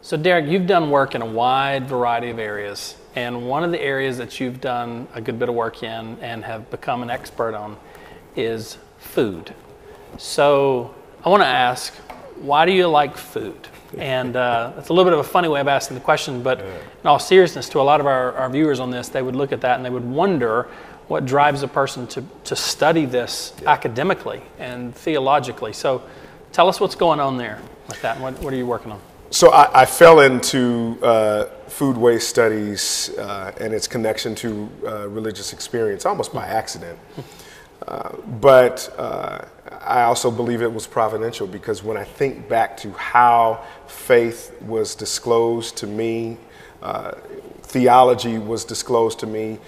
So Derek, you've done work in a wide variety of areas, and one of the areas that you've done a good bit of work in and have become an expert on is food. So I want to ask, why do you like food? And it's a little bit of a funny way of asking the question, but in all seriousness, to a lot of our viewers on this, they would look at that and they would wonder what drives a person to study this academically and theologically. So tell us what's going on there with that, and what are you working on? So I fell into food waste studies and its connection to religious experience almost by accident. But I also believe it was providential, because when I think back to how faith was disclosed to me, theology was disclosed to me,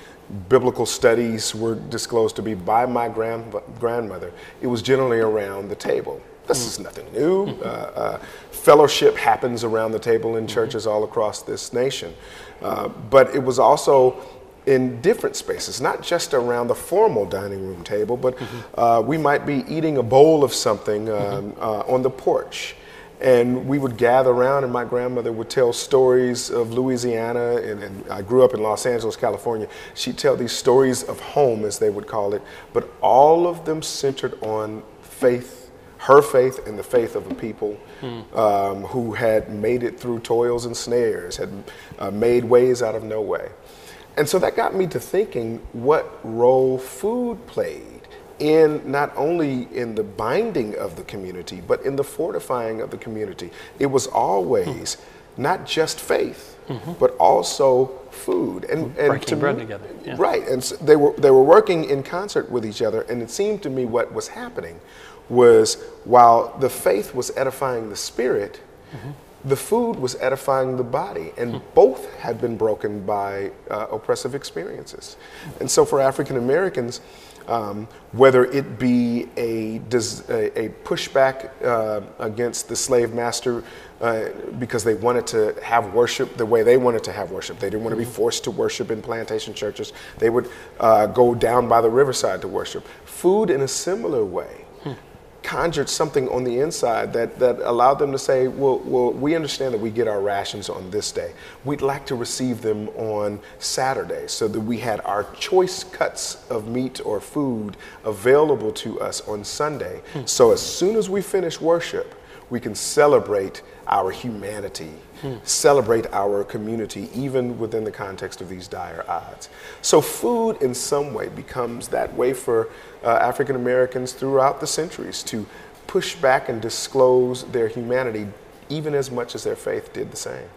biblical studies were disclosed to me by my grandmother, it was generally around the table. This is nothing new. Fellowship happens around the table in churches all across this nation. But it was also in different spaces, not just around the formal dining room table, but we might be eating a bowl of something on the porch. And we would gather around, and my grandmother would tell stories of Louisiana, and I grew up in Los Angeles, California. She'd tell these stories of home, as they would call it, but all of them centered on faith, her faith and the faith of a people who had made it through toils and snares, had made ways out of no way. And so that got me to thinking what role food played in not only in the binding of the community, but in the fortifying of the community. It was always not just faith, but also food. And breaking bread together. Yeah. Right, and so they were working in concert with each other, and it seemed to me what was happening was, while the faith was edifying the spirit, the food was edifying the body, and both had been broken by oppressive experiences. And so for African Americans, whether it be a pushback against the slave master because they wanted to have worship the way they wanted to have worship. They didn't want to be forced to worship in plantation churches. They would go down by the riverside to worship. Food in a similar way conjured something on the inside that allowed them to say, well, we understand that we get our rations on this day. We'd like to receive them on Saturday, so that we had our choice cuts of meat or food available to us on Sunday. So as soon as we finish worship, we can celebrate our humanity, celebrate our community, even within the context of these dire odds. So food in some way becomes that way for African Americans throughout the centuries to push back and disclose their humanity, even as much as their faith did the same.